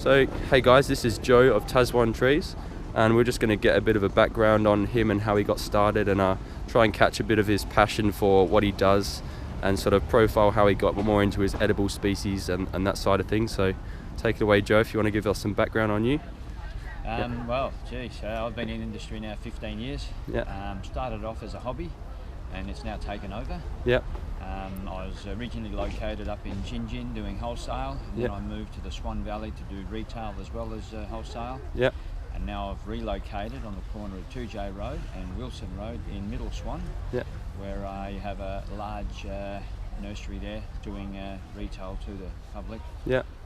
So, hey guys, this is Joe of pt2 Trees, and we're just going to get a bit of a background on him and how he got started, and try and catch a bit of his passion for what he does, and sort of profile how he got more into his edible species and that side of things. So, take it away, Joe, if you want to give us some background on you. Well, geez, I've been in the industry now 15 years. Started off as a hobby, and it's now taken over. I was originally located up in Gin doing wholesale, and then I moved to the Swan Valley to do retail as well as wholesale. And now I've relocated on the corner of 2J Road and Wilson Road in Middle Swan, where I have a large nursery there doing retail to the public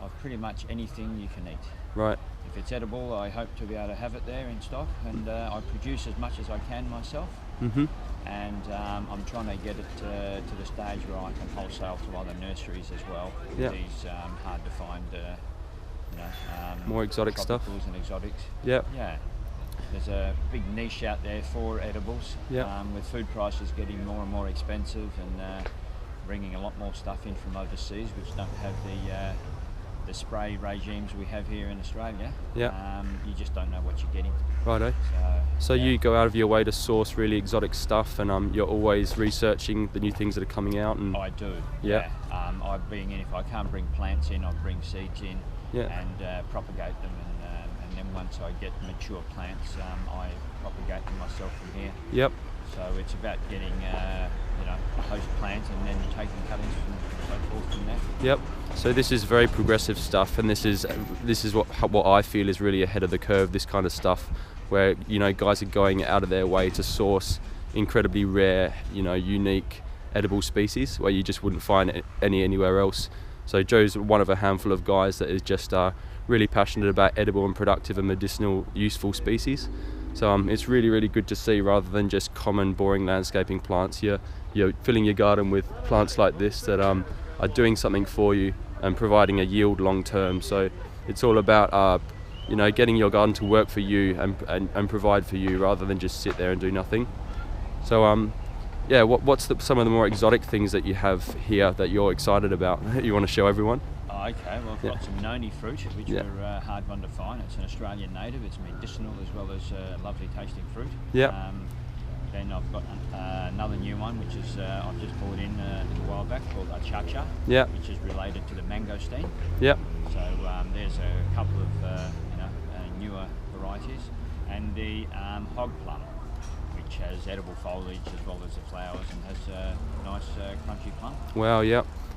of pretty much anything you can eat. Right. If it's edible, I hope to be able to have it there in stock, and I produce as much as I can myself. And I'm trying to get it to the stage where I can wholesale to other nurseries as well. These hard to find, more exotic stuff. And exotics. There's a big niche out there for edibles. With food prices getting more and more expensive, and bringing a lot more stuff in from overseas, which don't have the spray regimes we have here in Australia. You just don't know what you're getting. Righto. So you go out of your way to source really exotic stuff, and you're always researching the new things that are coming out. And I do. I bring in, if I can't bring plants in, I bring seeds in and propagate them, and then once I get mature plants, I propagate them myself from here. So it's about getting a host plant and then taking cuttings and so forth from there. So this is very progressive stuff, and this is what I feel is really ahead of the curve. This kind of stuff, where guys are going out of their way to source incredibly rare, unique edible species where you just wouldn't find anywhere else. So Joe's one of a handful of guys that is just really passionate about edible and productive and medicinal, useful species. So it's really good to see, rather than just common, boring landscaping plants. You're filling your garden with plants like this that are doing something for you and providing a yield long term. So it's all about getting your garden to work for you and provide for you, rather than just sit there and do nothing. So what's some of the more exotic things that you have here that you're excited about that you want to show everyone? Okay, well, I've got some noni fruit, which are a hard one to find. It's an Australian native. It's medicinal as well as lovely tasting fruit. Then I've got another new one, which is I've just brought in a little while back, called a cha-cha, which is related to the mangosteen. So there's a couple of newer varieties, and the hog plum, which has edible foliage as well as the flowers, and has a nice crunchy plum. Wow,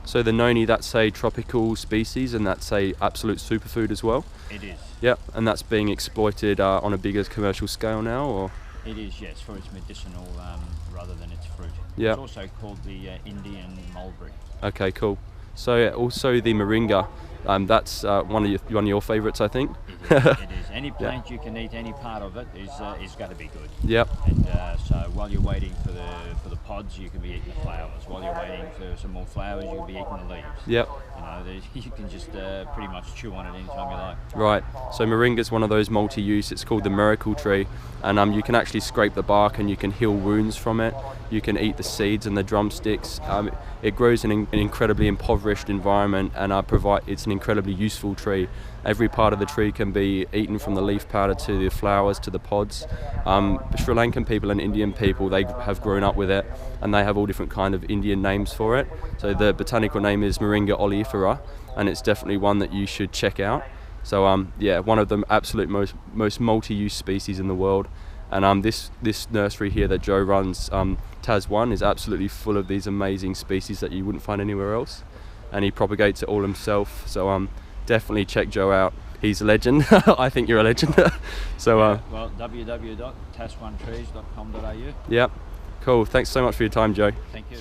So the noni, that's a tropical species, and that's a absolute superfood as well? It is. And that's being exploited on a bigger commercial scale now, or? It is, yes, for its medicinal rather than its fruit. It's also called the Indian mulberry. Okay, cool. So also the moringa, that's one of your favourites, I think. It is. Any plant you can eat, any part of it is got to be good. And so while you're waiting for the pods, you can be eating the flowers. While you're waiting for some more flowers, you can be eating the leaves. You can just pretty much chew on it anytime you like. Right. So moringa is one of those multi-use. It's called the miracle tree, and you can actually scrape the bark and you can heal wounds from it. You can eat the seeds and the drumsticks. It grows in an incredibly impoverished environment, and it's an incredibly useful tree. Every part of the tree can be eaten, from the leaf powder to the flowers to the pods. Sri Lankan people and Indian people, they have grown up with it, and they have all different kind of Indian names for it. So the botanical name is Moringa oleifera, and it's definitely one that you should check out. So one of the absolute most multi-use species in the world. And this nursery here that Joe runs, pt2, is absolutely full of these amazing species that you wouldn't find anywhere else, and he propagates it all himself. So definitely check Joe out. He's a legend. I think you're a legend. So www.pt2trees.com.au. Cool. Thanks so much for your time, Joe. Thank you.